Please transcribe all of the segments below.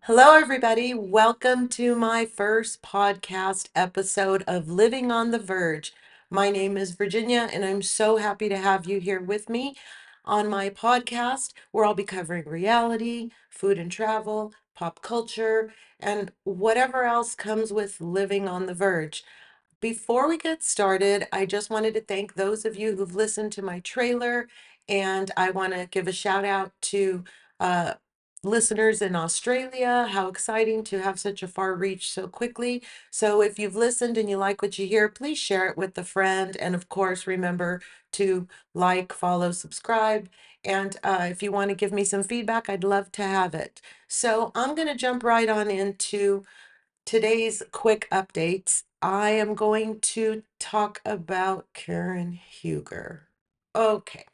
Hello, everybody. Welcome to my first podcast episode of Living on the Verge. My name is Virginia, and I'm so happy to have you here with me on my podcast, where I'll be covering reality, food and travel, pop culture, and whatever else comes with living on the verge. Before we get started, I just wanted to thank those of you who've listened to my trailer, and I want to give a shout out to uh, listeners in Australia. How exciting to have such a far reach so quickly. So, if you've listened and you like what you hear, please share it with a friend. And of course, remember to like, follow, subscribe. And if you want to give me some feedback, I'd love to have it. So, I'm going to jump right on into today's quick updates. I am going to talk about Karen Huger. Okay.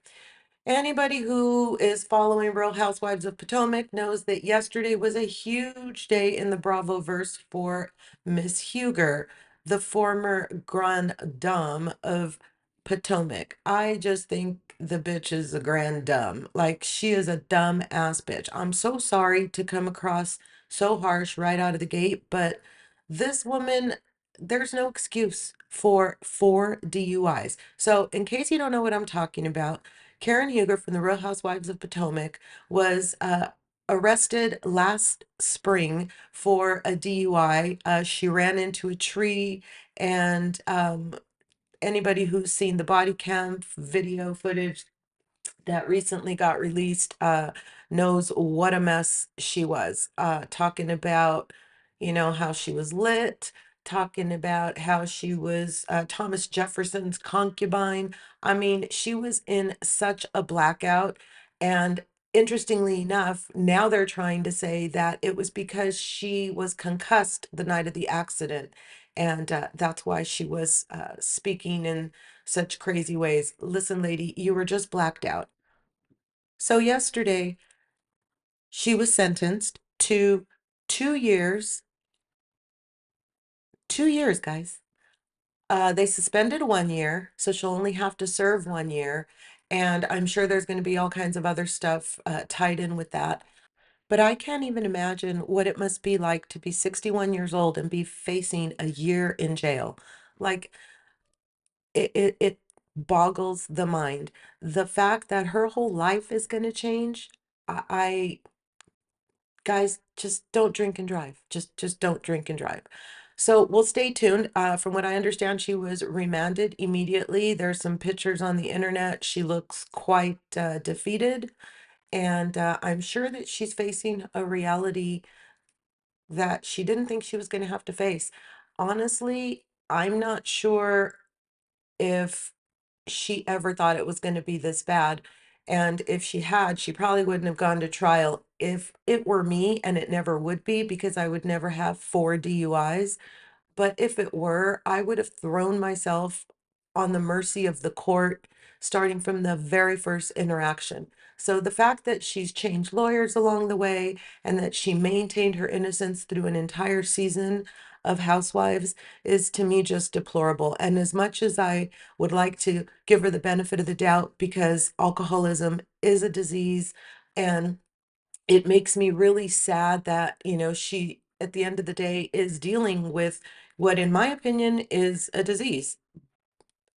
Anybody who is following Real Housewives of Potomac knows that yesterday was a huge day in the Bravo verse for Miss Huger, the former Grande Dame of Potomac. I just think the bitch is a grand dumb. Like, she is a dumb ass bitch. I'm so sorry to come across so harsh right out of the gate, but this woman, there's no excuse for four DUIs. So, in case you don't know what I'm talking about, Karen Huger from the Real Housewives of Potomac was arrested last spring for a DUI. She ran into a tree, and anybody who's seen the body cam video footage that recently got released knows what a mess she was. Talking about, how she was lit, talking about how she was Thomas Jefferson's concubine. I mean, she was in such a blackout. And interestingly enough, now they're trying to say that it was because she was concussed the night of the accident. And that's why she was speaking in such crazy ways. Listen, lady, you were just blacked out. So yesterday, she was sentenced to 2 years, 2 years, guys. They suspended 1 year, so she'll only have to serve 1 year. And I'm sure there's going to be all kinds of other stuff tied in with that. But I can't even imagine what it must be like to be 61 years old and be facing a year in jail. Like, it boggles the mind. The fact that her whole life is going to change, I guys, just don't drink and drive. Just don't drink and drive. So we'll stay tuned. From what I understand, she was remanded immediately. There's some pictures on the internet. She looks quite defeated, and I'm sure that she's facing a reality that she didn't think she was going to have to face. Honestly, I'm not sure if she ever thought it was going to be this bad. And if she had, she probably wouldn't have gone to trial if it were me, and it never would be because I would never have four DUIs. But if it were, I would have thrown myself on the mercy of the court starting from the very first interaction. So the fact that she's changed lawyers along the way and that she maintained her innocence through an entire season of Housewives is to me just deplorable. And as much as I would like to give her the benefit of the doubt because alcoholism is a disease, and it makes me really sad that, she, at the end of the day, is dealing with what, in my opinion, is a disease.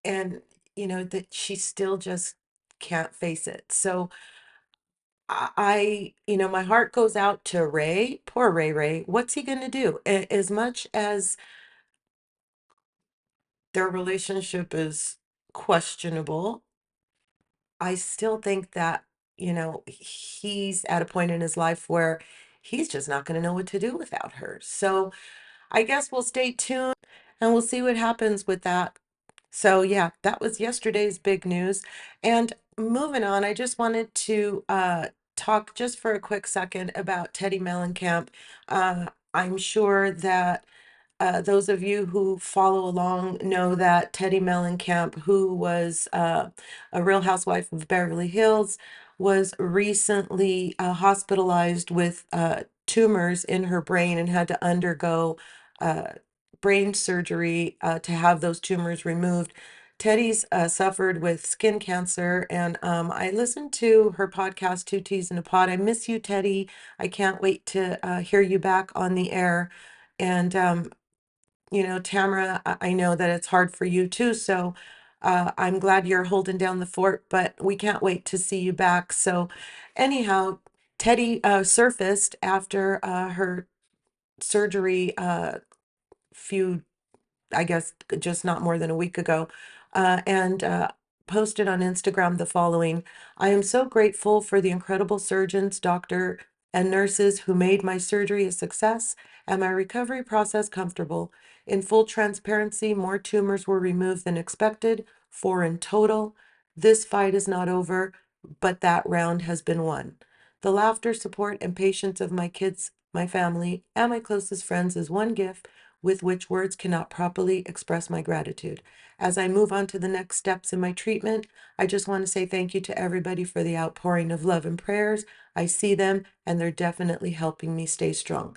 And, that she still just can't face it. So my heart goes out to Ray. Poor Ray Ray. What's he going to do? As much as their relationship is questionable, I still think that, he's at a point in his life where he's just not going to know what to do without her. So I guess we'll stay tuned and we'll see what happens with that. So yeah, that was yesterday's big news. And moving on, I just wanted to talk just for a quick second about Teddi Mellencamp. I'm sure that those of you who follow along know that Teddi Mellencamp, who was a Real Housewife of Beverly Hills, was recently hospitalized with tumors in her brain and had to undergo uh, brain surgery to have those tumors removed. Teddi's suffered with skin cancer, and I listened to her podcast, Two Teas in a Pod. I miss you, Teddi. I can't wait to hear you back on the air. And Tamara, I know that it's hard for you too, so I'm glad you're holding down the fort, but we can't wait to see you back. So, anyhow, Teddi surfaced after her surgery few I guess just not more than a week ago, and posted on Instagram the following. I am so grateful for the incredible surgeons, doctor, and nurses who made my surgery a success and my recovery process comfortable. In full transparency, more tumors were removed than expected, 4 in total. This fight is not over, but that round has been won. The laughter, support, and patience of my kids, my family, and my closest friends is one gift with which words cannot properly express my gratitude. As I move on to the next steps in my treatment, I just want to say thank you to everybody for the outpouring of love and prayers. I see them, and they're definitely helping me stay strong.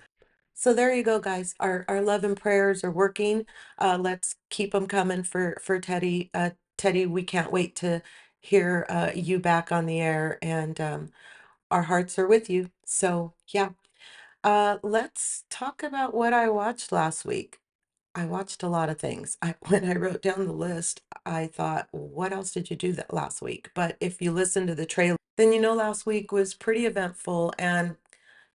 So there you go, guys. Our love and prayers are working. Let's keep them coming for Teddi. Teddi, we can't wait to hear you back on the air, and our hearts are with you. So yeah. Let's talk about what I watched last week. I watched a lot of things. When I wrote down the list, I thought, what else did you do that last week? But if you listen to the trailer, then you know last week was pretty eventful and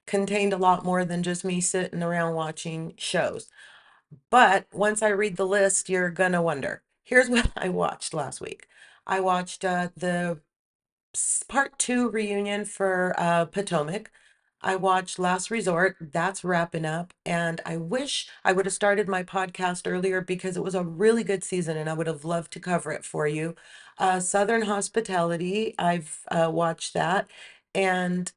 contained a lot more than just me sitting around watching shows. But once I read the list, you're gonna wonder. Here's what I watched last week. I watched the part 2 reunion for Potomac. I watched Last Resort. That's wrapping up. And I wish I would have started my podcast earlier because it was a really good season and I would have loved to cover it for you. Southern Hospitality, I've watched that. And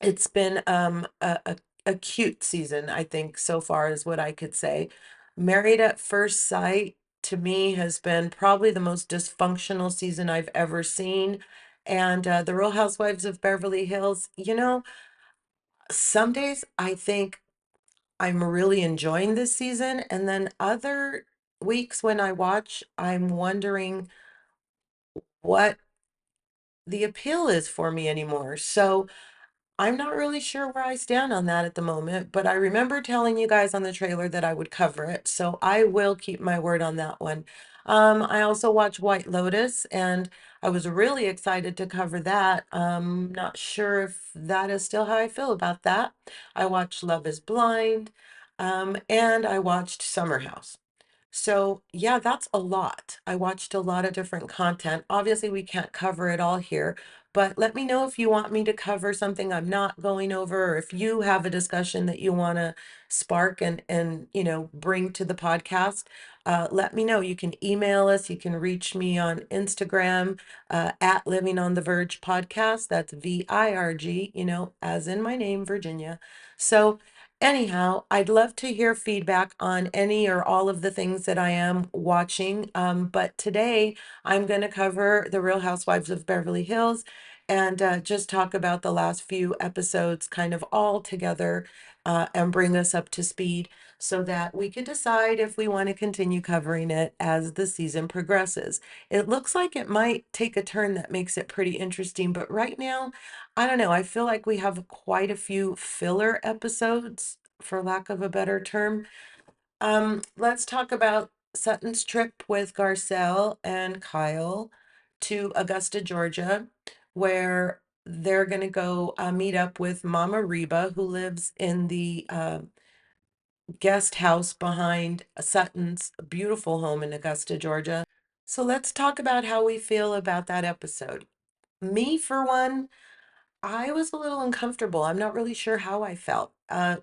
it's been a cute season, I think, so far is what I could say. Married at First Sight to me has been probably the most dysfunctional season I've ever seen. And The Real Housewives of Beverly Hills, some days I think I'm really enjoying this season, and then other weeks when I watch, I'm wondering what the appeal is for me anymore. So I'm not really sure where I stand on that at the moment, but I remember telling you guys on the trailer that I would cover it, so I will keep my word on that one. I also watched White Lotus, and I was really excited to cover that. Not sure if that is still how I feel about that. I watched Love is Blind, and I watched Summer House. So, yeah, that's a lot. I watched a lot of different content. Obviously, we can't cover it all here, but let me know if you want me to cover something I'm not going over, or if you have a discussion that you want to spark and bring to the podcast. Let me know. You can email us. You can reach me on Instagram at Living on the Verge Podcast. That's VIRG, as in my name, Virginia. So, anyhow, I'd love to hear feedback on any or all of the things that I am watching. But today I'm going to cover The Real Housewives of Beverly Hills and just talk about the last few episodes kind of all together and bring us up to speed so that we can decide if we want to continue covering it as the season progresses. It looks like it might take a turn that makes it pretty interesting, but right now, I don't know. I feel like we have quite a few filler episodes, for lack of a better term. Let's talk about Sutton's trip with Garcelle and Kyle to Augusta, Georgia, where they're going to go meet up with Mama Reba, who lives in the guest house behind Sutton's beautiful home in Augusta, Georgia. So let's talk about how we feel about that episode. Me, for one, I was a little uncomfortable. I'm not really sure how I felt. At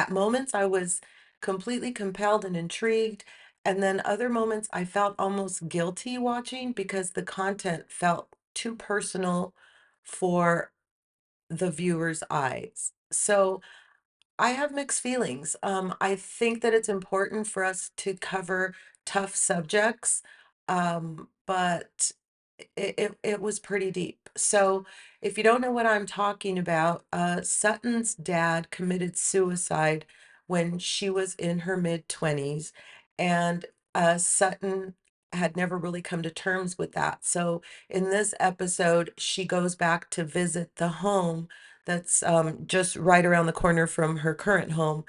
moments, I was completely compelled and intrigued. And then other moments, I felt almost guilty watching because the content felt too personal for the viewer's eyes. So I have mixed feelings. I think that it's important for us to cover tough subjects, but it was pretty deep. So if you don't know what I'm talking about, Sutton's dad committed suicide when she was in her mid-20s, and Sutton had never really come to terms with that. So in this episode, she goes back to visit the home that's just right around the corner from her current home,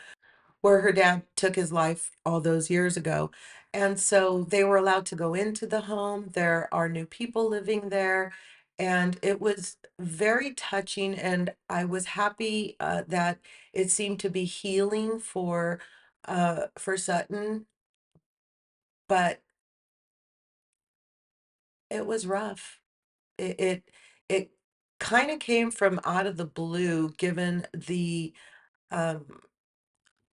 where her dad took his life all those years ago. And so they were allowed to go into the home. There are new people living there. And it was very touching. And I was happy that it seemed to be healing for Sutton, but it was rough. It kind of came from out of the blue, given the um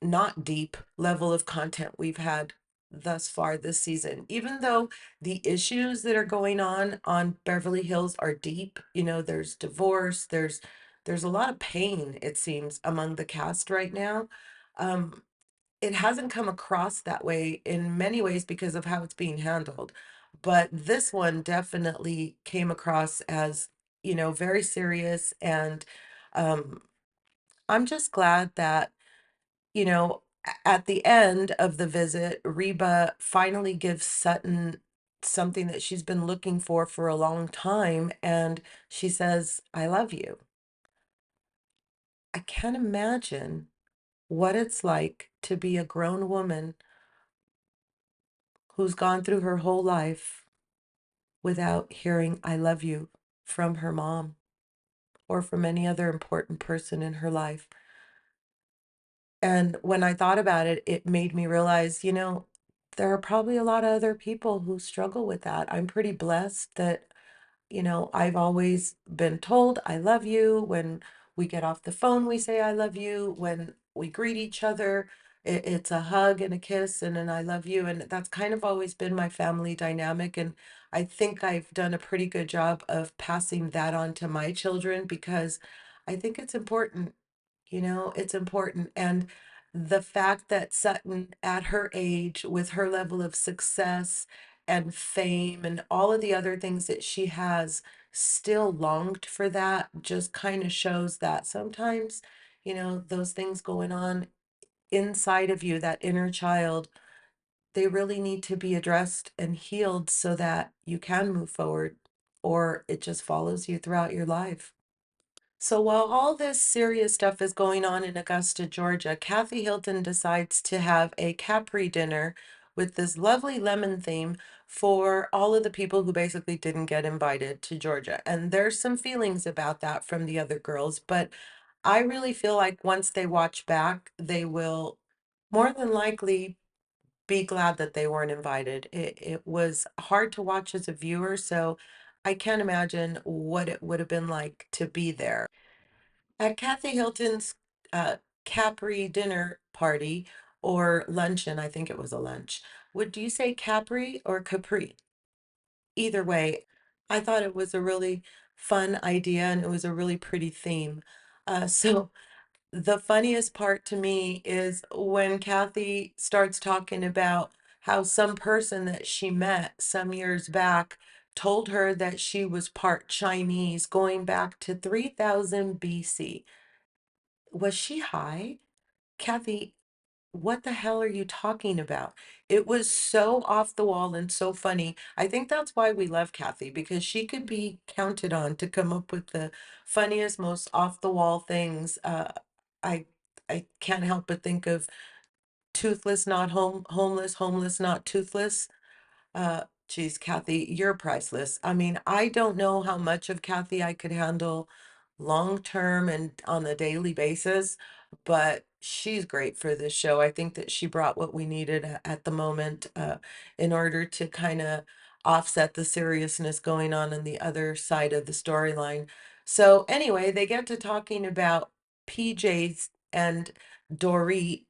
not deep level of content we've had thus far this season. Even though the issues that are going on Beverly Hills are deep, there's divorce, there's a lot of pain, it seems, among the cast right now. Um, it hasn't come across that way in many ways because of how it's being handled. But this one definitely came across as, very serious. And um, I'm just glad that at the end of the visit, Reba finally gives Sutton something that she's been looking for a long time, and she says, "I love you." I can't imagine what it's like to be a grown woman who's gone through her whole life without hearing "I love you" from her mom or from any other important person in her life. And when I thought about it, it made me realize, there are probably a lot of other people who struggle with that. I'm pretty blessed that, I've always been told I love you. When we get off the phone, we say I love you. When we greet each other, it's a hug and a kiss and an I love you. And that's kind of always been my family dynamic. And I think I've done a pretty good job of passing that on to my children because I think it's important. It's important. And the fact that Sutton, at her age, with her level of success and fame and all of the other things that she has, still longed for that just kind of shows that sometimes, those things going on inside of you, that inner child, they really need to be addressed and healed so that you can move forward, or it just follows you throughout your life. So while all this serious stuff is going on in Augusta, Georgia, Kathy Hilton decides to have a Capri dinner with this lovely lemon theme for all of the people who basically didn't get invited to Georgia. And there's some feelings about that from the other girls, but I really feel like once they watch back, they will more than likely be glad that they weren't invited. It was hard to watch as a viewer, so I can't imagine what it would have been like to be there. At Kathy Hilton's Capri dinner party or luncheon, I think it was a lunch. Would you say Capri or Capri? Either way, I thought it was a really fun idea and it was a really pretty theme. So the funniest part to me is when Kathy starts talking about how some person that she met some years back told her that she was part Chinese going back to 3000 BC. Was she high? Kathy, what the hell are you talking about? It was so off the wall and so funny. I think that's why we love Kathy, because she could be counted on to come up with the funniest, most off the wall things. I I can't help but think of toothless, not homeless, homeless, not toothless. Geez, Kathy, you're priceless. I mean, I don't know how much of Kathy I could handle long term and on a daily basis, but she's great for this show. I think that she brought what we needed at the moment in order to kind of offset the seriousness going on the other side of the storyline. So anyway, they get to talking about PJs and Dorit.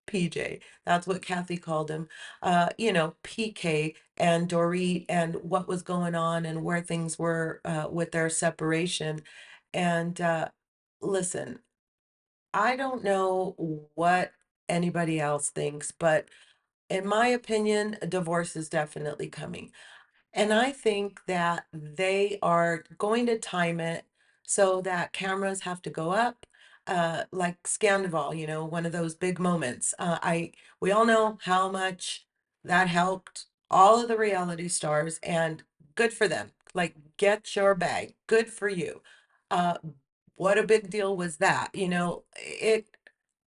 PJ. That's what Kathy called him. PK and Dorit and what was going on and where things were with their separation. And listen, I don't know what anybody else thinks, but in my opinion, a divorce is definitely coming. And I think that they are going to time it so that cameras have to go up, like Scandival, one of those big moments. We all know how much that helped all of the reality stars, and good for them. Like, get your bag. Good for you. Uh, what a big deal was that? It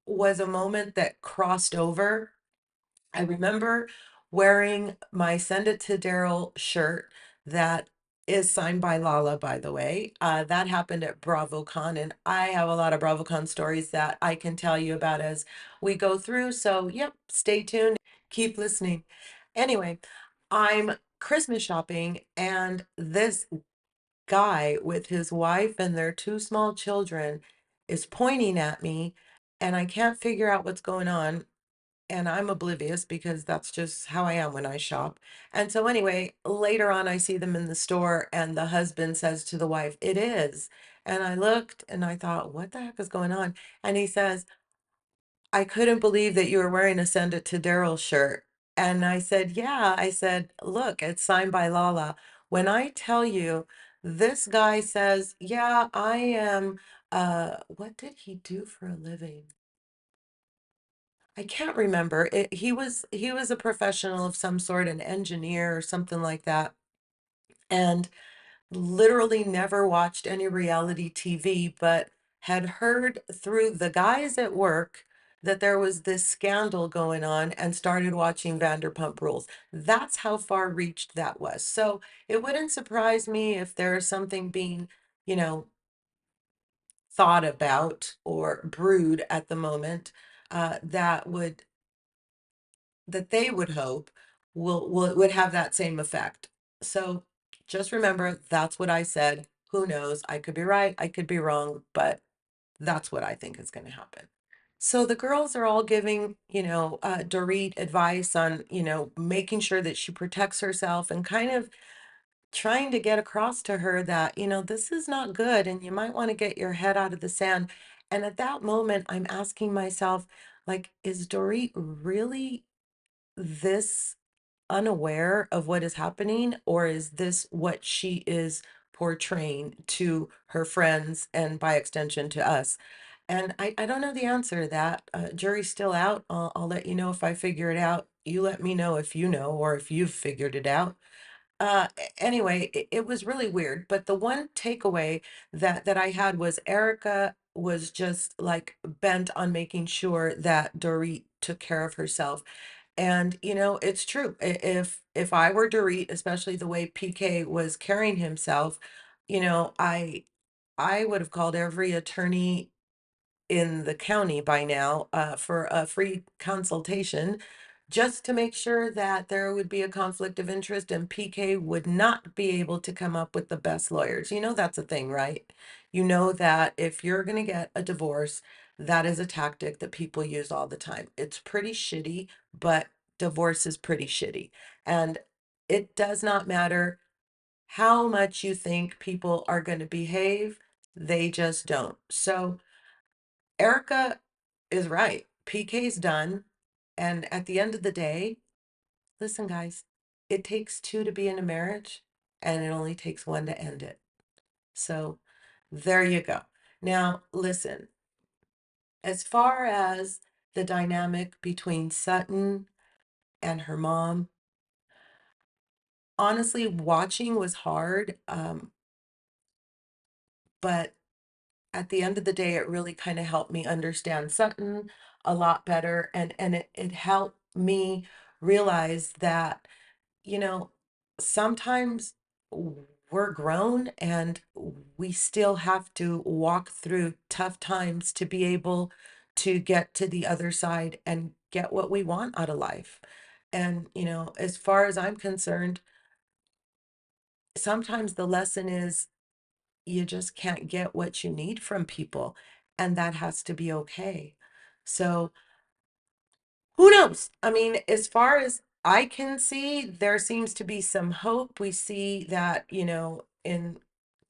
was a moment that crossed over. I remember wearing my Send It to Daryl shirt that is signed by Lala, by the way. That happened at BravoCon, and I have a lot of BravoCon stories that I can tell you about as we go through. So, yep, stay tuned, keep listening. Anyway, I'm Christmas shopping, and this guy with his wife and their two small children is pointing at me, and I can't figure out what's going on, and I'm oblivious because that's just how I am when I shop. And so, anyway, later on, I see them in the store, and the husband says to the wife, "It is." And I looked and I thought, what the heck is going on? And he says, "I couldn't believe that you were wearing a Send It to Daryl shirt." And I said, "Yeah." I said, "Look, it's signed by Lala." When I tell you, this guy says, "Yeah, I am." What did he do for a living? I can't remember. He was a professional of some sort, an engineer or something like that, and literally never watched any reality TV, but had heard through the guys at work that there was this scandal going on and started watching Vanderpump Rules. That's how far reached that was. So it wouldn't surprise me if there's something being, you know, thought about or brewed at the moment, that they would hope would have that same effect. So just remember, that's what I said. Who knows? I could be right, I could be wrong, but that's what I think is going to happen. So the girls are all giving, Dorit advice on, making sure that she protects herself, and kind of trying to get across to her that, this is not good and you might want to get your head out of the sand. And at that moment, I'm asking myself, like, is Dorit really this unaware of what is happening, or is this what she is portraying to her friends and by extension to us? And I don't know the answer to that. Jury's still out. I'll let you know if I figure it out. You let me know if you know, or if you've figured it out. Anyway, it was really weird. But the one takeaway that I had was Erica was just like bent on making sure that Dorit took care of herself. And it's true. If I were Dorit, especially the way PK was carrying himself, I would have called every attorney in the county by now, for a free consultation, just to make sure that there would be a conflict of interest and PK would not be able to come up with the best lawyers. That's a thing, right? You know that if you're going to get a divorce, that is a tactic that people use all the time. It's pretty shitty, but divorce is pretty shitty. And it does not matter how much you think people are going to behave, they just don't. So, Erica is right. PK's done. And at the end of the day, listen, guys, it takes two to be in a marriage, and it only takes one to end it. So there you go. Now, listen, as far as the dynamic between Sutton and her mom, honestly, watching was hard. But at the end of the day, it really kind of helped me understand Sutton a lot better. And it helped me realize that, you know, sometimes we're grown and we still have to walk through tough times to be able to get to the other side and get what we want out of life. And, as far as I'm concerned, sometimes the lesson is you just can't get what you need from people, and that has to be okay. So, who knows? I mean, as far as I can see, there seems to be some hope. We see that, in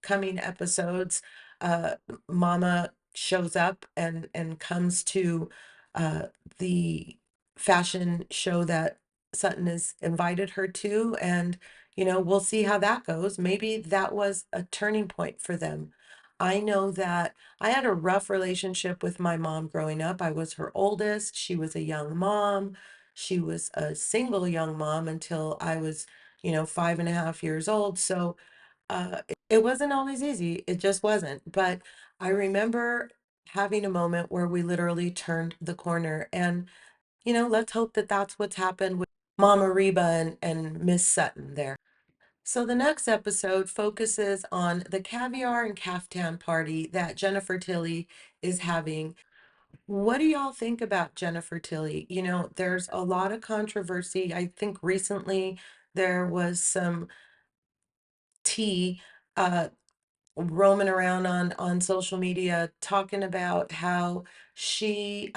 coming episodes, uh, Mama shows up and comes to uh, the fashion show that Sutton has invited her to, and we'll see how that goes. Maybe that was a turning point for them. I know that I had a rough relationship with my mom growing up. I was her oldest. She was a young mom. She was a single young mom until I was, 5.5 years old. So it wasn't always easy. It just wasn't. But I remember having a moment where we literally turned the corner. And, let's hope that that's what's happened with Mama Reba and Miss Sutton there. So the next episode focuses on the Caviar and Caftan Party that Jennifer Tilly is having. What do y'all think about Jennifer Tilly? There's a lot of controversy. I think recently there was some tea uh, roaming around on social media talking about how she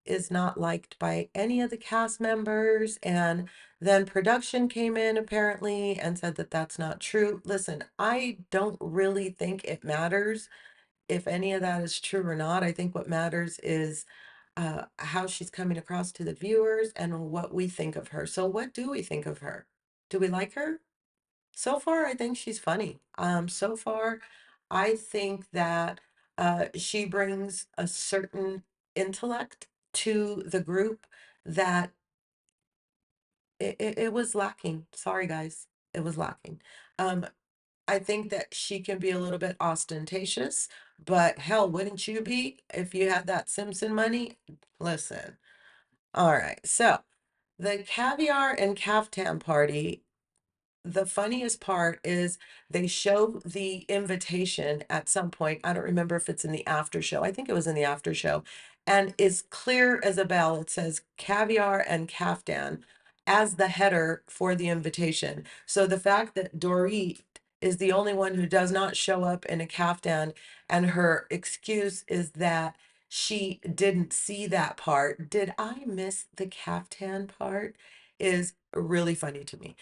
is not liked by any of the cast members, and then production came in apparently and said that that's not true. Listen, I don't really think it matters if any of that is true or not. I think what matters is how she's coming across to the viewers and what we think of her. So what do we think of her? Do we like her? So far, I think she's funny. So far, I think that she brings a certain intellect to the group that it was lacking. Sorry, guys, it was lacking. Um, I think that she can be a little bit ostentatious, but hell, wouldn't you be if you had that Simpson money? Listen. All right, so the Caviar and Caftan Party, the funniest part is they show the invitation at some point. I don't remember if it's in the after show. I think it was in the after show. And is clear as a bell. It says Caviar and Caftan as the header for the invitation. So the fact that Dorit is the only one who does not show up in a caftan, and her excuse is that she didn't see that part. Did I miss the caftan part? Is really funny to me.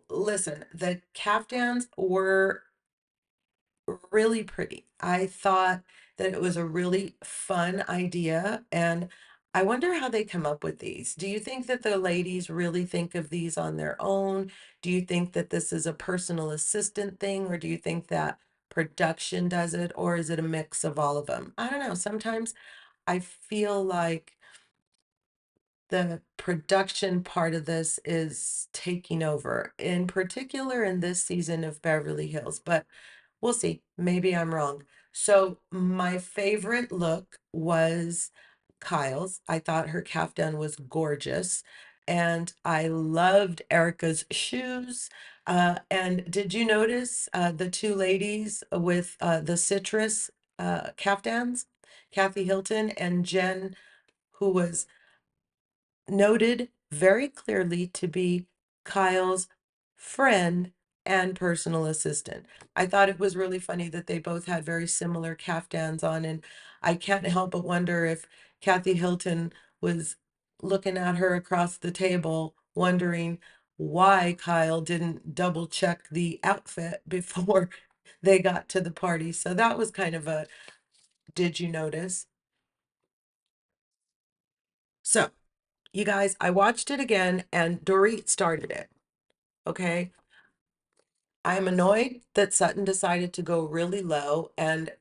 Listen, the caftans were really pretty. I thought that it was a really fun idea, and I wonder how they come up with these. Do you think that the ladies really think of these on their own? Do you think that this is a personal assistant thing, or do you think that production does it, or is it a mix of all of them? I don't know. Sometimes I feel like the production part of this is taking over, in particular in this season of Beverly Hills, but we'll see. Maybe I'm wrong. So, my favorite look was Kyle's. I thought her kaftan was gorgeous, and I loved Erica's shoes. And did you notice the two ladies with the citrus kaftans? Kathy Hilton and Jen, who was noted very clearly to be Kyle's friend and personal assistant. I thought it was really funny that they both had very similar caftans on, and I can't help but wonder if Kathy Hilton was looking at her across the table, wondering why Kyle didn't double check the outfit before they got to the party. So that was kind of a did you notice? So, you guys, I watched it again and Dorit started it. Okay. I'm annoyed that Sutton decided to go really low, and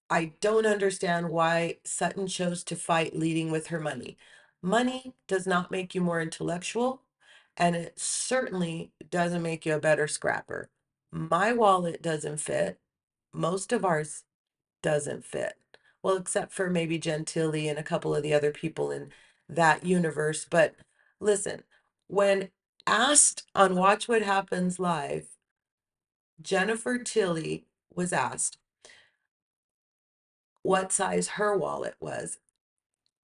I don't understand why Sutton chose to fight leading with her money. Money does not make you more intellectual, and it certainly doesn't make you a better scrapper. My wallet doesn't fit. Most of ours doesn't fit. Well, except for maybe Jenn Tilly and a couple of the other people in that universe. But listen, when asked on Watch What Happens Live, Jennifer Tilly was asked what size her wallet was.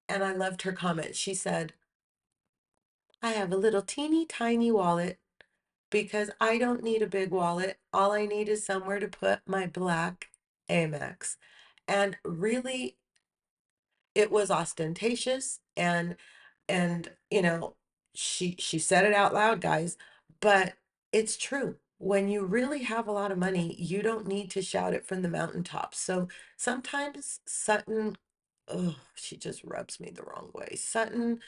And I loved her comment. She said, I have a little teeny tiny wallet because I don't need a big wallet. All I need is somewhere to put my black Amex. And really, it was ostentatious, and she said it out loud, guys, but it's true. When you really have a lot of money, you don't need to shout it from the mountaintops. So sometimes Sutton, oh, she just rubs me the wrong way. Sutton,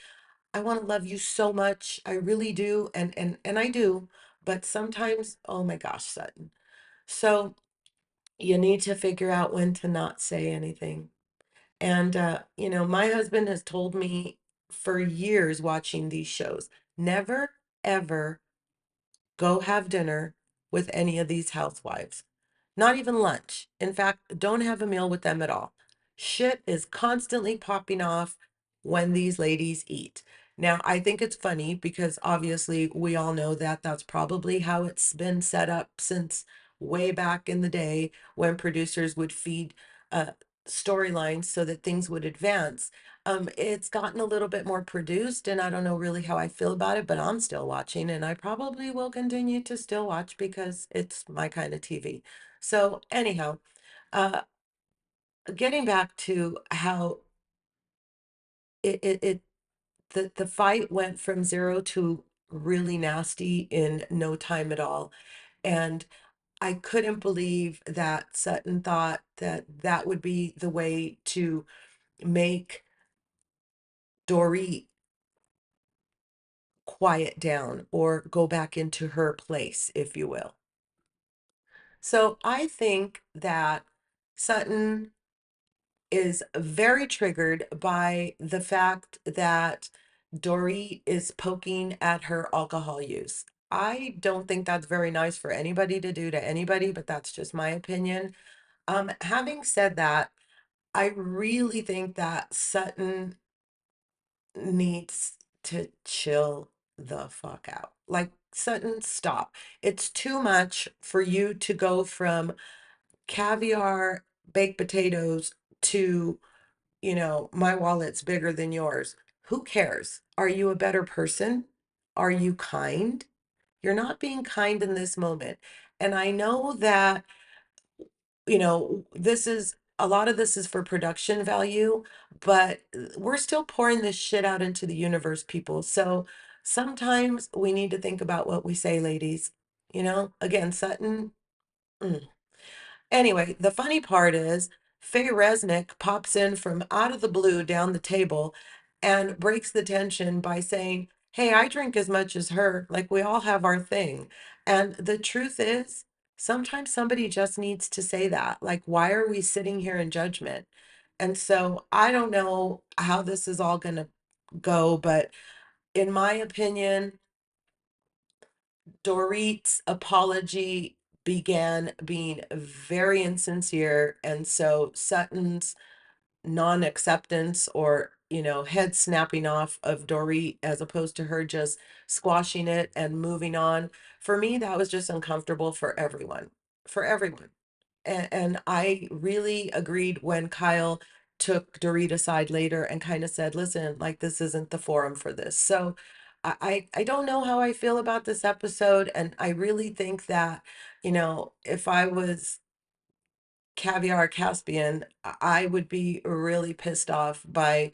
I want to love you so much. I really do, and I do, but sometimes, oh my gosh, Sutton. So you need to figure out when to not say anything. And my husband has told me for years watching these shows. Never, ever go have dinner with any of these housewives. Not even lunch. In fact, don't have a meal with them at all. Shit is constantly popping off when these ladies eat. Now, I think it's funny because obviously we all know that that's probably how it's been set up since way back in the day when producers would feed uh, storylines so that things would advance. It's gotten a little bit more produced, and I don't know really how I feel about it, but I'm still watching, and I probably will continue to still watch because it's my kind of TV. So anyhow, uh, getting back to how it the fight went from zero to really nasty in no time at all. And I couldn't believe that Sutton thought that that would be the way to make Dory quiet down or go back into her place, if you will. So I think that Sutton is very triggered by the fact that Dory is poking at her alcohol use. I don't think that's very nice for anybody to do to anybody, but that's just my opinion. Having said that, I really think that Sutton needs to chill the fuck out. Like, Sutton, stop. It's too much for you to go from caviar, baked potatoes to, my wallet's bigger than yours. Who cares? Are you a better person? Are you kind? You're not being kind in this moment. And I know that, this is a lot of this is for production value, but we're still pouring this shit out into the universe, people. So sometimes we need to think about what we say, ladies. Again, Sutton. mm, Anyway, the funny part is Faye Resnick pops in from out of the blue down the table and breaks the tension by saying, "Hey, I drink as much as her. Like, we all have our thing." And the truth is, sometimes somebody just needs to say that. Like, why are we sitting here in judgment? And so I don't know how this is all going to go, but in my opinion, Dorit's apology began being very insincere, and so Sutton's non-acceptance or, head snapping off of Dorit as opposed to her just squashing it and moving on. For me, that was just uncomfortable for everyone. For everyone. And I really agreed when Kyle took Dorit aside later and kind of said, listen, like, this isn't the forum for this. So I don't know how I feel about this episode. And I really think that, if I was Caviar Caspian, I would be really pissed off by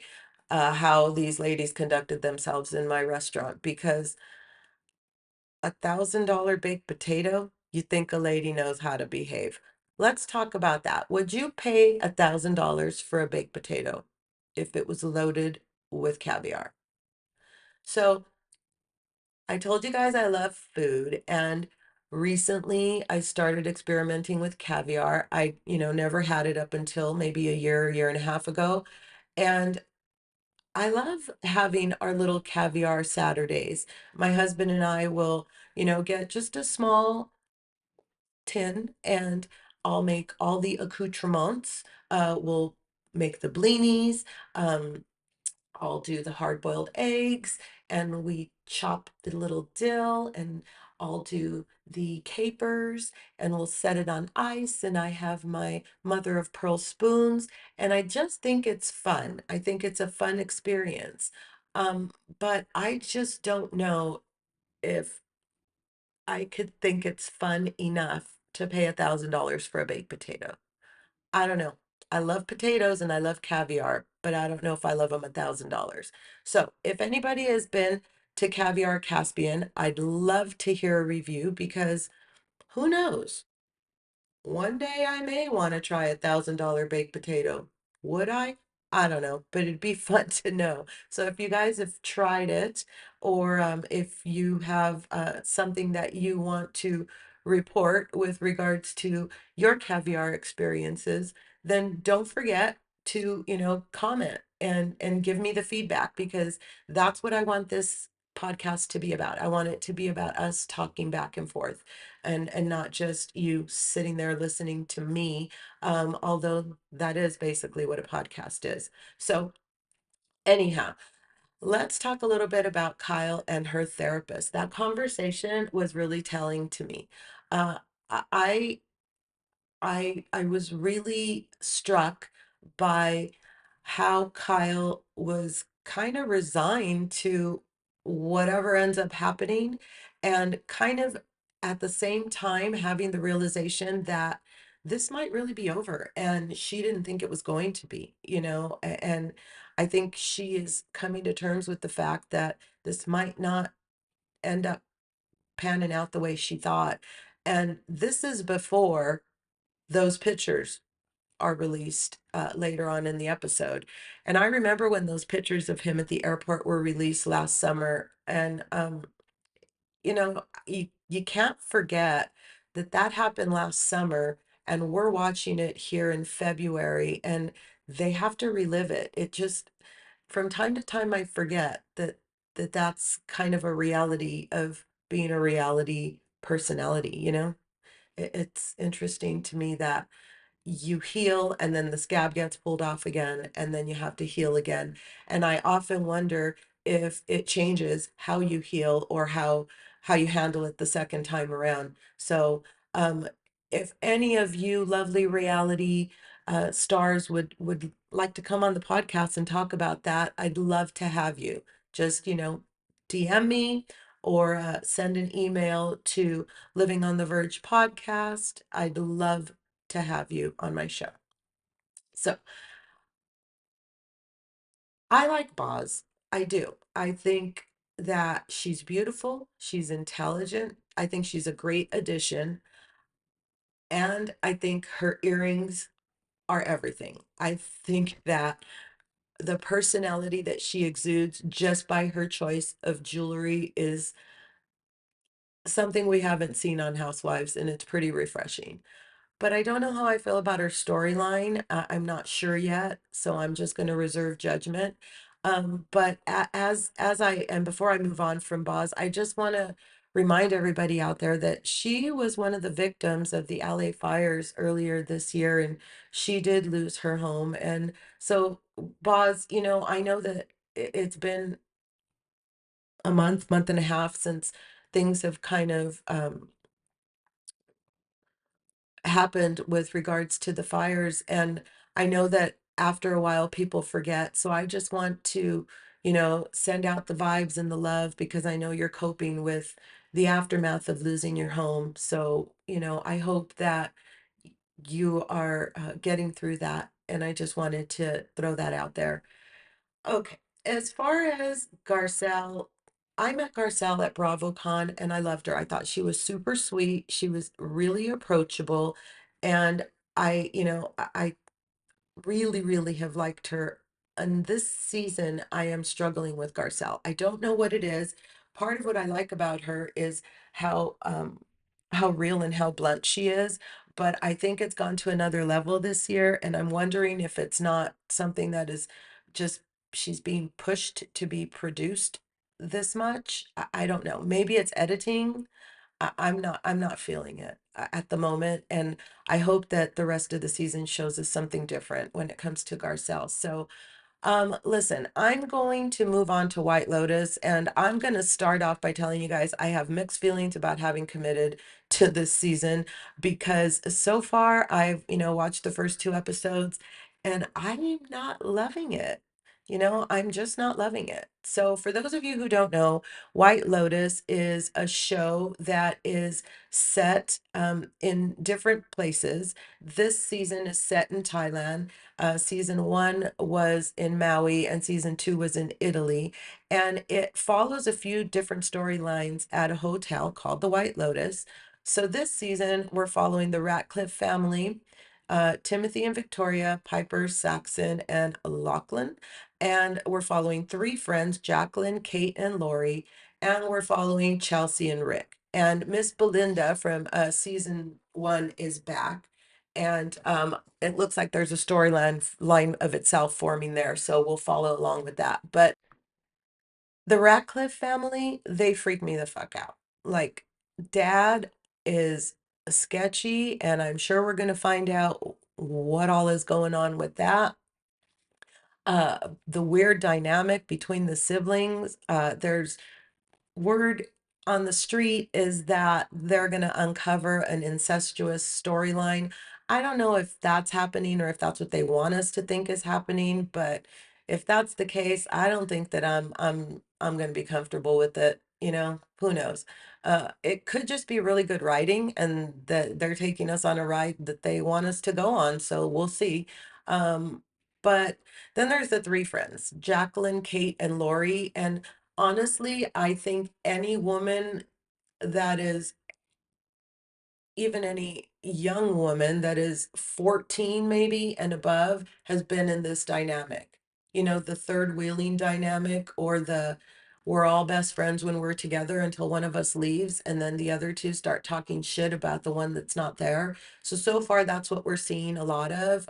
how these ladies conducted themselves in my restaurant because $1,000 baked potato, you think a lady knows how to behave. Let's talk about that. Would you pay $1,000 for a baked potato if it was loaded with caviar? So I told you guys I love food, and recently I started experimenting with caviar. I, never had it up until maybe a year and a half ago. And I love having our little caviar Saturdays. My husband and I will, get just a small tin and I'll make all the accoutrements. We'll make the blinis. I'll do the hard-boiled eggs, and we chop the little dill, and I'll do the capers, and we'll set it on ice, and I have my mother of pearl spoons, and I just think it's fun. I think it's a fun experience. But I just don't know if I could think it's fun enough to pay $1,000 for a baked potato. I don't know. I love potatoes and I love caviar, but I don't know if I love them $1,000. So if anybody has been to Caviar Caspian, I'd love to hear a review because who knows? One day I may want to try $1,000 baked potato. Would I? I don't know, but it'd be fun to know. So if you guys have tried it, or if you have something that you want to report with regards to your caviar experiences, then don't forget. to, comment and give me the feedback, because that's what I want this podcast to be about. I want it to be about us talking back and forth, and not just you sitting there listening to me. Although that is basically what a podcast is. So anyhow, let's talk a little bit about Kyle and her therapist. That conversation was really telling to me. Uh, I I was really struck by how Kyle was kind of resigned to whatever ends up happening, and kind of at the same time having the realization that this might really be over, and she didn't think it was going to be, and I think she is coming to terms with the fact that this might not end up panning out the way she thought. And this is before those pictures are released later on in the episode. And I remember when those pictures of him at the airport were released last summer. And, you can't forget that that happened last summer, and we're watching it here in February, and they have to relive it. It just, from time to time, I forget that that's kind of a reality of being a reality personality. It's interesting to me that you heal and then the scab gets pulled off again, and then you have to heal again. And I often wonder if it changes how you heal, or how you handle it the second time around. So um if any of you lovely reality stars would like to come on the podcast and talk about that, I'd love to have you. Just, DM me, or send an email to Living on the Verge podcast. I'd love to have you on my show. So I like Boz. I do. I think that she's beautiful. She's intelligent. I think she's a great addition. And I think her earrings are everything. I think that the personality that she exudes just by her choice of jewelry is something we haven't seen on Housewives, and it's pretty refreshing. But I don't know how I feel about her storyline. I'm not sure yet, so I'm just going to reserve judgment. But as I and before I move on from Boz, I just want to remind everybody out there that she was one of the victims of the LA fires earlier this year, and she did lose her home. And so, Boz, I know that it's been a month and a half since things have kind of happened with regards to the fires. And I know that after a while people forget. So I just want to, send out the vibes and the love, because I know you're coping with the aftermath of losing your home. So, I hope that you are getting through that. And I just wanted to throw that out there. Okay. As far as Garcelle, I met Garcelle at BravoCon and I loved her. I thought she was super sweet. She was really approachable. And I really, really have liked her. And this season, I am struggling with Garcelle. I don't know what it is. Part of what I like about her is how real and how blunt she is. But I think it's gone to another level this year, and I'm wondering if it's not something that is just she's being pushed to be produced this much. I don't know. Maybe it's editing. I'm not feeling it at the moment, and I hope that the rest of the season shows us something different when it comes to Garcelle. So listen, I'm going to move on to White Lotus, and I'm going to start off by telling you guys I have mixed feelings about having committed to this season, because so far I've, watched the first two episodes and I'm not loving it. I'm just not loving it. So, for those of you who don't know, White Lotus is a show that is set in different places. This season is set in Thailand. Season one was in Maui, and season two was in Italy. And it follows a few different storylines at a hotel called the White Lotus. So this season, we're following the Ratcliffe family, Timothy and Victoria, Piper, Saxon, and Lachlan. And we're following three friends, Jacqueline, Kate, and Lori. And we're following Chelsea and Rick. And Miss Belinda from season one is back. And it looks like there's a storyline of itself forming there, so we'll follow along with that. But the Ratcliffe family, they freak me the fuck out. Like, dad is sketchy, and I'm sure we're gonna find out what all is going on with that. The weird dynamic between the siblings. There's word on the street is that they're going to uncover an incestuous storyline. I don't know if that's happening or if that's what they want us to think is happening, but if that's the case, I don't think that I'm going to be comfortable with it, you know? Who knows? It could just be really good writing and that they're taking us on a ride that they want us to go on, so we'll see. But then there's the three friends, Jacqueline, Kate, and Lori, and honestly, I think any woman that is, even any young woman that is 14 maybe and above, has been in this dynamic. You know, the third wheeling dynamic, or the we're all best friends when we're together until one of us leaves and then the other two start talking shit about the one that's not there. So far that's what we're seeing a lot of,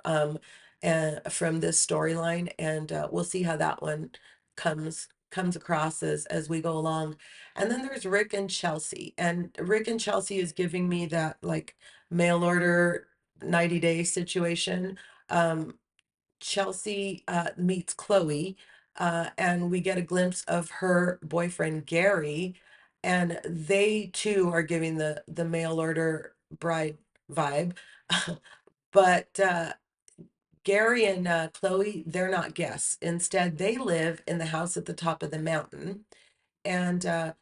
and from this storyline, and we'll see how that one comes across as we go along. And then there's Rick and Chelsea. And Rick and Chelsea is giving me that like mail order 90-day situation. Um, Chelsea meets Chloe, and we get a glimpse of her boyfriend Gary, and they too are giving the mail order bride vibe. But Gary and Chloe, they're not guests. Instead, they live in the house at the top of the mountain. And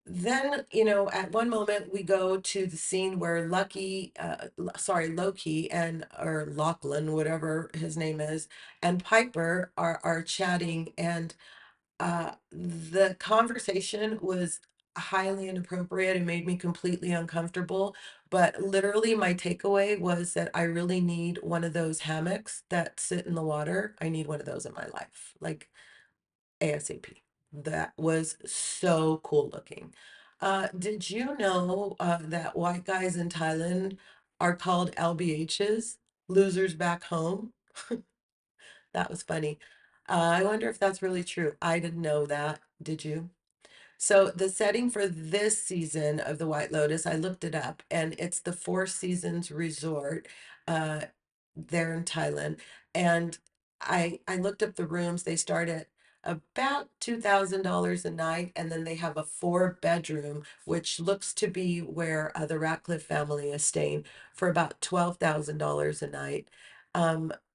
then, you know, at one moment we go to the scene where Loki and, or Lachlan, whatever his name is, and Piper are chatting, and the conversation was highly inappropriate and made me completely uncomfortable. But literally, my takeaway was that I really need one of those hammocks that sit in the water. I need one of those in my life. Like, ASAP. That was so cool looking. Did you know that white guys in Thailand are called LBHs, losers back home? That was funny. I wonder if that's really true. I didn't know that. Did you? So the setting for this season of the White Lotus, I looked it up, and it's the Four Seasons Resort uh, there in Thailand. And I looked up the rooms. They start at about $2,000 a night, and then they have a four-bedroom, which looks to be where the Ratcliffe family is staying, for about $12,000 a night.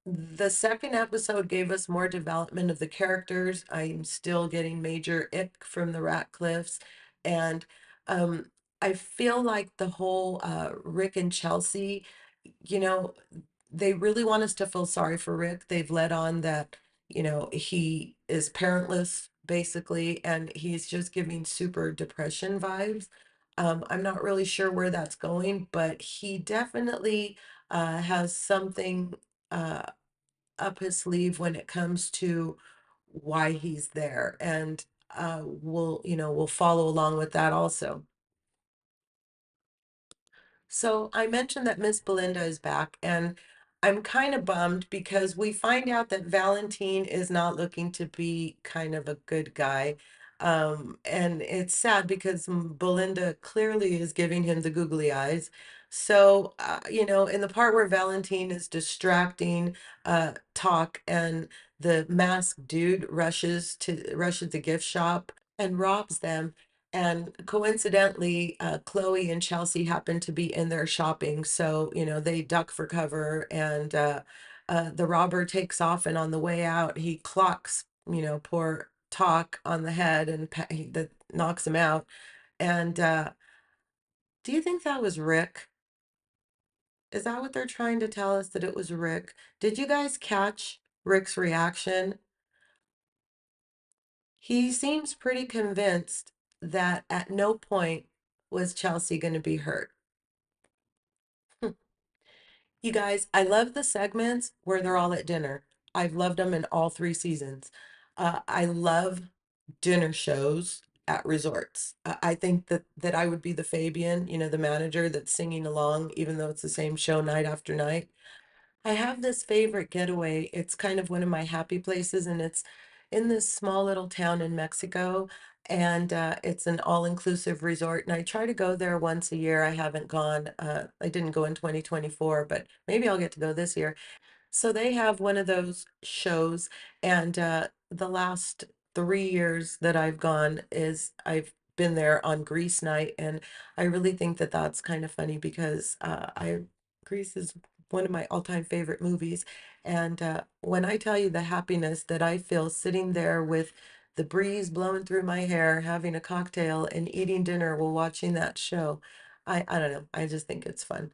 The second episode gave us more development of the characters. I'm still getting major ick from the Ratcliffs. And um, I feel like the whole Rick and Chelsea, you know, they really want us to feel sorry for Rick. They've let on that, you know, he is parentless basically, and he's just giving super depression vibes. I'm not really sure where that's going, but he definitely has something uh, up his sleeve when it comes to why he's there. And we'll follow along with that also. So I mentioned that Miss Belinda is back, and I'm kind of bummed because we find out that Valentine is not looking to be kind of a good guy. And it's sad because Belinda clearly is giving him the googly eyes. So, in the part where Valentine is distracting talk, and the masked dude rushes the gift shop and robs them, and coincidentally, Chloe and Chelsea happen to be in there shopping. So, they duck for cover, and the robber takes off. And on the way out, he clocks, poor Talk on the head, and that knocks him out. And do you think that was Rick? Is that what they're trying to tell us, that it was Rick? Did you guys catch Rick's reaction? He seems pretty convinced that at no point was Chelsea going to be hurt. You guys, I love the segments where they're all at dinner. I've loved them in all three seasons. I love dinner shows. at resorts. I think that I would be the Fabian, the manager that's singing along, even though it's the same show night after night. I have this favorite getaway. It's kind of one of my happy places, and it's in this small little town in Mexico. And it's an all-inclusive resort. And I try to go there once a year. I haven't gone. I didn't go in 2024, but maybe I'll get to go this year. So they have one of those shows, and the last 3 years that I've gone is I've been there on Grease night, and I really think that that's kind of funny because I Grease is one of my all-time favorite movies, and when I tell you the happiness that I feel sitting there with the breeze blowing through my hair, having a cocktail, and eating dinner while watching that show, I don't know, I just think it's fun.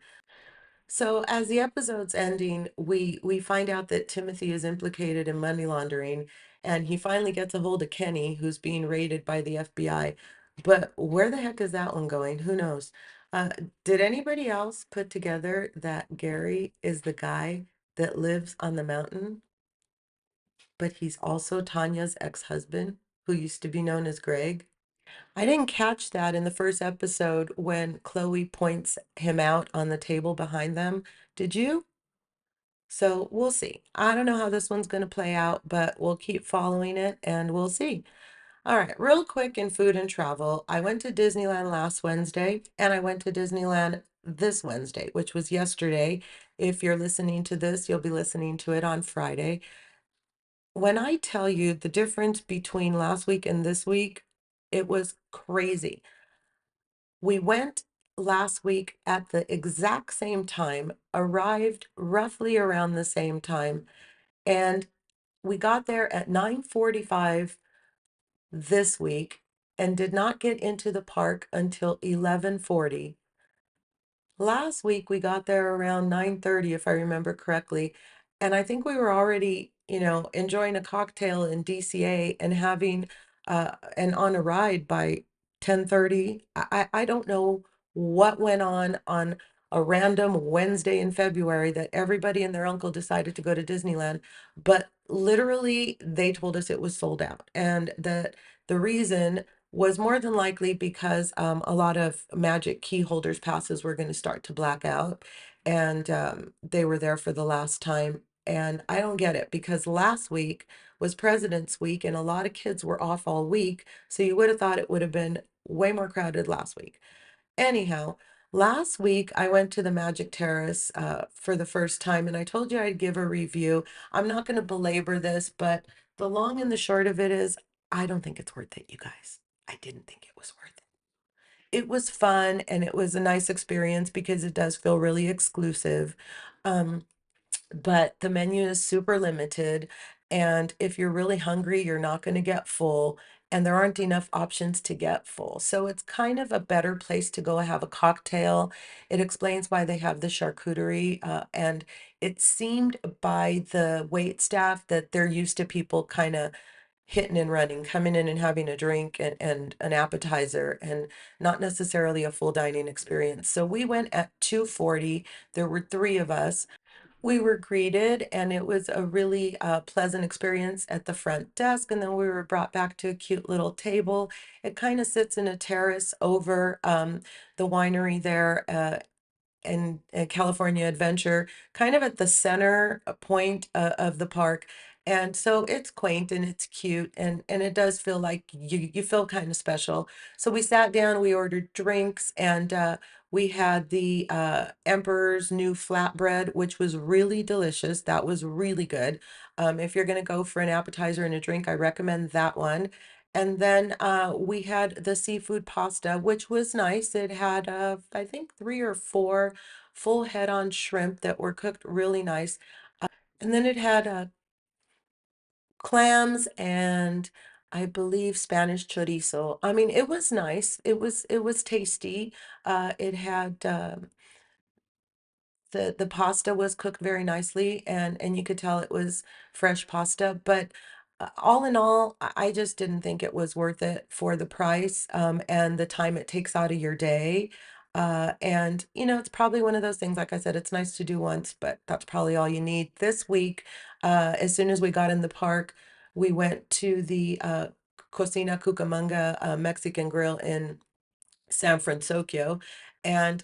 So as the episode's ending, we find out that Timothy is implicated in money laundering, and he finally gets a hold of Kenny, who's being raided by the FBI. But where the heck is that one going? Who knows? Uh, did anybody else put together that Gary is the guy that lives on the mountain, but he's also Tanya's ex-husband, who used to be known as Greg? I didn't catch that in the first episode when Chloe points him out on the table behind them. Did you? So we'll see. I don't know how this one's going to play out, but we'll keep following it and we'll see. All right, real quick in food and travel. I went to Disneyland last Wednesday and I went to Disneyland this Wednesday, which was yesterday. If you're listening to this, you'll be listening to it on Friday. When I tell you the difference between last week and this week, it was crazy. We went last week at the exact same time, arrived roughly around the same time, and we got there at 9:45 this week and did not get into the park until 11:40. Last week we got there around 9:30 if I remember correctly, and I think we were already, enjoying a cocktail in DCA and having and on a ride by 10:30. I don't know what went on a random Wednesday in February that everybody and their uncle decided to go to Disneyland, but literally they told us it was sold out, and that the reason was more than likely because a lot of Magic Key holders passes were going to start to black out, and they were there for the last time. And I don't get it because last week was President's Week and a lot of kids were off all week. So you would have thought it would have been way more crowded last week. Anyhow, last week I went to the Magic Terrace for the first time, and I told you I'd give a review. I'm not going to belabor this, but the long and the short of it is I don't think it's worth it, you guys. I didn't think it was worth it. It was fun and it was a nice experience because it does feel really exclusive. Um, but the menu is super limited. And if you're really hungry, you're not going to get full. And there aren't enough options to get full. So it's kind of a better place to go have a cocktail. It explains why they have the charcuterie. And it seemed by the wait staff that they're used to people kind of hitting and running, coming in and having a drink and an appetizer and not necessarily a full dining experience. So we went at 2:40. There were three of us. We were greeted, and it was a really pleasant experience at the front desk. And then we were brought back to a cute little table. It kind of sits in a terrace over the winery there. And California Adventure, kind of at the center point of the park. And so it's quaint and it's cute and it does feel like you feel kind of special. So we sat down, we ordered drinks, and we had the Emperor's New Flatbread, which was really delicious. That was really good. If you're going to go for an appetizer and a drink, I recommend that one. And then we had the seafood pasta, which was nice. It had, I think, three or four full head-on shrimp that were cooked really nice. And then it had clams and I believe Spanish chorizo. I mean, it was nice. It was tasty. It had the pasta was cooked very nicely and you could tell it was fresh pasta, but all in all I just didn't think it was worth it for the price and the time it takes out of your day. And it's probably one of those things, like I said, it's nice to do once, but that's probably all you need. This week, as soon as we got in the park, we went to the Cocina Cucamonga Mexican Grill in San Francisco. And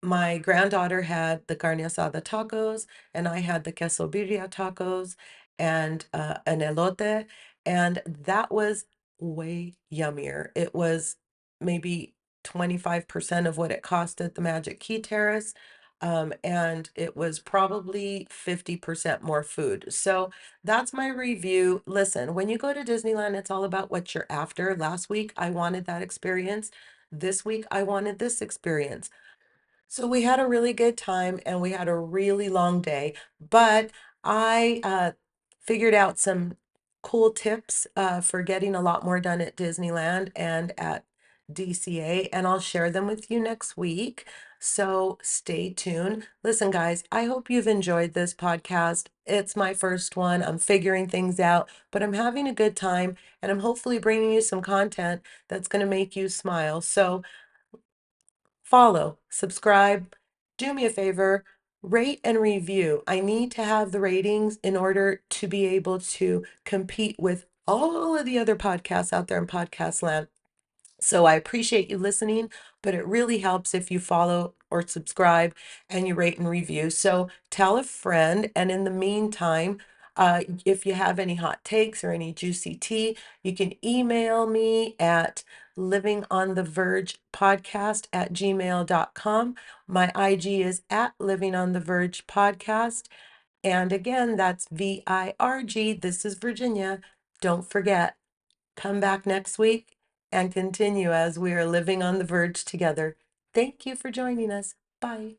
my granddaughter had the carne asada tacos, and I had the queso birria tacos and an elote. And that was way yummier. It was maybe 25% of what it cost at the Magic Key Terrace. And it was probably 50% more food. So that's my review. Listen, when you go to Disneyland, it's all about what you're after. Last week, I wanted that experience. This week, I wanted this experience. So we had a really good time and we had a really long day, but I figured out some cool tips for getting a lot more done at Disneyland and at DCA, and I'll share them with you next week. So stay tuned. Listen, guys, I hope you've enjoyed this podcast. It's my first one. I'm figuring things out, but I'm having a good time and I'm hopefully bringing you some content that's going to make you smile. So follow, subscribe, do me a favor, rate and review. I need to have the ratings in order to be able to compete with all of the other podcasts out there in podcast land. So I appreciate you listening, but it really helps if you follow or subscribe and you rate and review. So tell a friend. And in the meantime, if you have any hot takes or any juicy tea, you can email me at livingonthevergepodcast@gmail.com. My IG is at livingonthevergepodcast. And again, that's VIRG. This is Virginia. Don't forget, come back next week and continue as we are living on the verge together. Thank you for joining us. Bye.